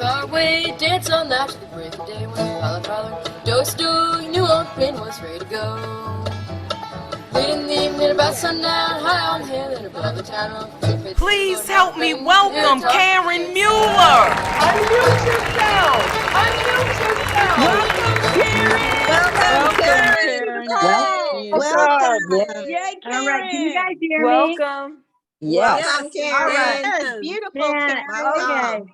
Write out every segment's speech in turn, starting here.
our way, dance all night to the break of day. When holler, holler, do, you knew old pain was ready to go. Late in the evening, about sundown, high on the hill and above the town. Please help me welcome Karen Mueller. Unmute yourself. Unmute yourself. Welcome, Karen. Welcome. Yay, Karen. All right, can you guys hear me? Welcome. Yes. Welcome, All right. Karen. Yes, beautiful, Man, Karen. okay.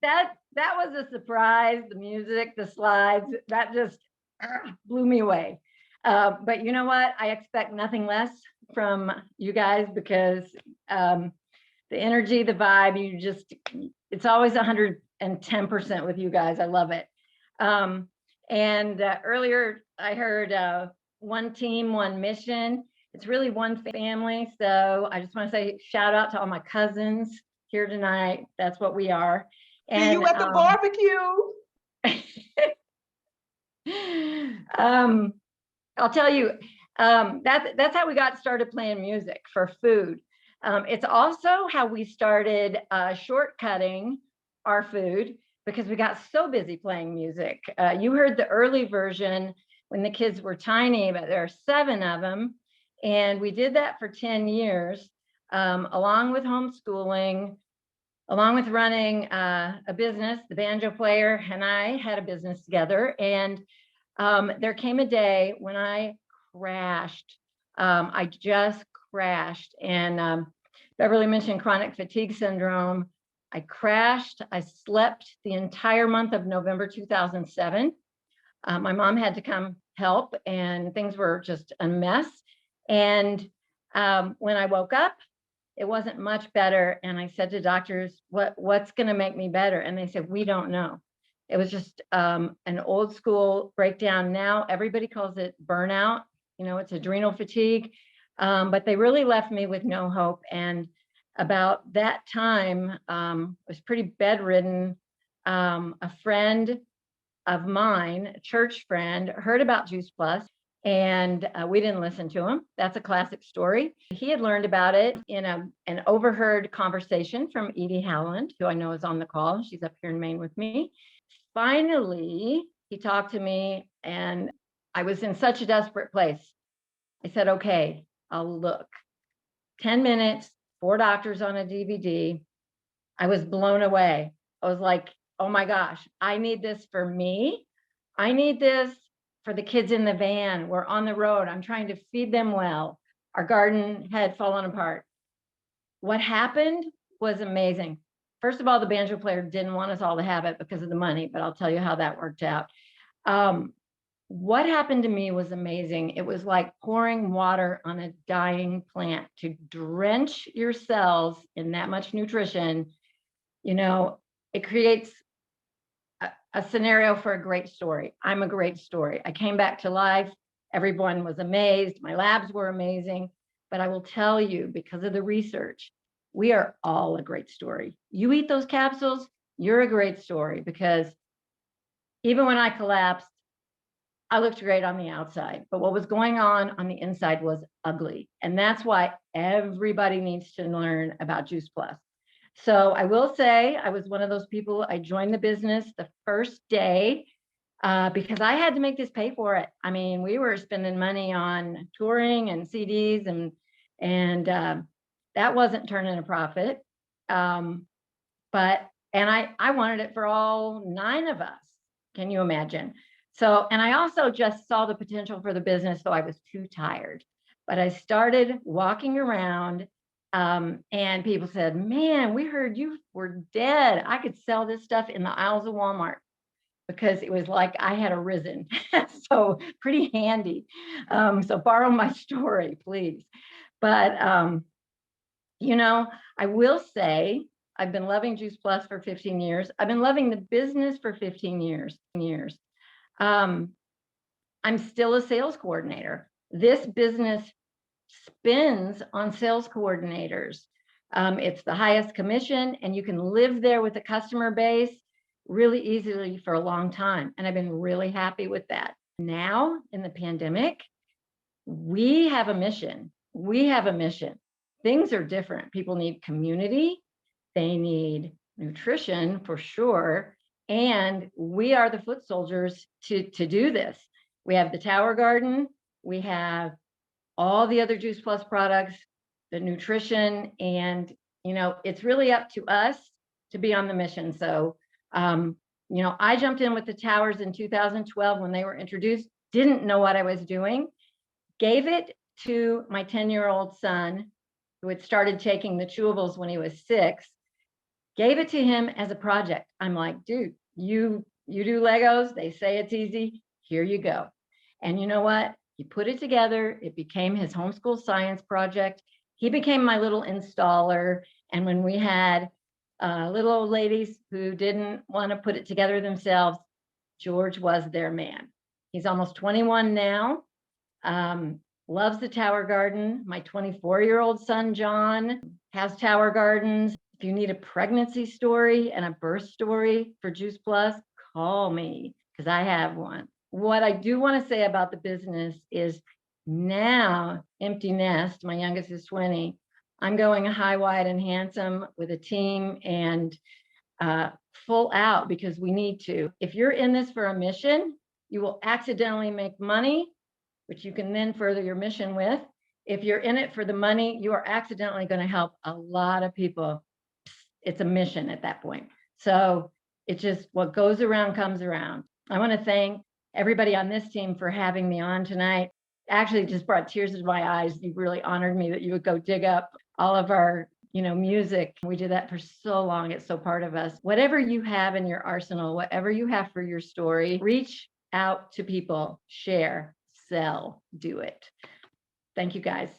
That was a surprise. The music, the slides, that just blew me away. But you know what? I expect nothing less from you guys because the energy, the vibe, it's always 110% with you guys. I love it. Earlier I heard one team, one mission. It's really one family. So I just want to say shout out to all my cousins here tonight. That's what we are. See you at the barbecue. I'll tell you, that's how we got started playing music for food. It's also how we started shortcutting our food because we got so busy playing music. You heard the early version when the kids were tiny, but there are 7 of them. And we did that for 10 years, along with homeschooling, along with running a business. The banjo player and I had a business together. And there came a day when I crashed. I just crashed. And Beverly mentioned chronic fatigue syndrome. I crashed. I slept the entire month of November 2007. My mom had to come help, and things were just a mess. And when I woke up, it wasn't much better. And I said to doctors, what's going to make me better? And they said, we don't know. It was just an old school breakdown. Now everybody calls it burnout. You know, it's adrenal fatigue. But they really left me with no hope. And about that time, I was pretty bedridden. A friend of mine, a church friend, heard about Juice Plus, and we didn't listen to him. That's a classic story. He had learned about it in an overheard conversation from Edie Howland, who I know is on the call. She's up here in Maine with me. Finally, he talked to me, and I was in such a desperate place. I said, okay, I'll look. 10 minutes, 4 doctors on a DVD. I was blown away. I was like, oh my gosh, I need this for me. I need this for the kids in the van. We're on the road. I'm trying to feed them well. Our garden had fallen apart. What happened was amazing. First of all, the banjo player didn't want us all to have it because of the money, but I'll tell you how that worked out. What happened to me was amazing. It was like pouring water on a dying plant. To drench your cells in that much nutrition, you know, it creates a scenario for a great story. I'm a great story. I came back to life. Everyone was amazed. My labs were amazing. But I will tell you, because of the research, we are all a great story. You eat those capsules, you're a great story, because even when I collapsed, I looked great on the outside, but what was going on the inside was ugly. And that's why everybody needs to learn about Juice Plus. So I will say I was one of those people. I joined the business the first day because I had to make this pay for it. I mean, we were spending money on touring and CDs, and that wasn't turning a profit. But I wanted it for all 9 of us. Can you imagine? So, and I also just saw the potential for the business, so I was too tired. But I started walking around, and people said, man, we heard you were dead. I could sell this stuff in the aisles of Walmart, because it was like I had arisen. So pretty handy. So borrow my story, please. But, you know, I will say, I've been loving Juice Plus for 15 years. I've been loving the business for 15 years. I'm still a sales coordinator. This business spins on sales coordinators. It's the highest commission, and you can live there with the customer base really easily for a long time. And I've been really happy with that. Now in the pandemic, we have a mission. Things are different. People need community. They need nutrition for sure. And we are the foot soldiers to do this. We have the Tower Garden, we have all the other Juice Plus products, the nutrition, and it's really up to us to be on the mission. So I jumped in with the towers in 2012 when they were introduced, didn't know what I was doing, gave it to my 10-year-old son who had started taking the chewables when he was 6, gave it to him as a project. I'm like, dude, you do Legos, they say it's easy, here you go. And you know what? He put it together. It became his homeschool science project. He became my little installer. And when we had little old ladies who didn't want to put it together themselves, George was their man. He's almost 21 now. Loves the Tower Garden. My 24-year-old son, John, has Tower Gardens. If you need a pregnancy story and a birth story for Juice Plus, call me because I have one. What I do want to say about the business is now, empty nest, my youngest is 20, I'm going high, wide, and handsome with a team and full out because we need to. If you're in this for a mission, you will accidentally make money, which you can then further your mission with. If you're in it for the money, you are accidentally going to help a lot of people. It's a mission at that point. So it's just what goes around comes around. I want to thank everybody on this team for having me on tonight. Actually just brought tears to my eyes. You really honored me that you would go dig up all of our music. We did that for so long. It's so part of us. Whatever you have in your arsenal, whatever you have for your story, reach out to people, share, sell, do it. Thank you guys.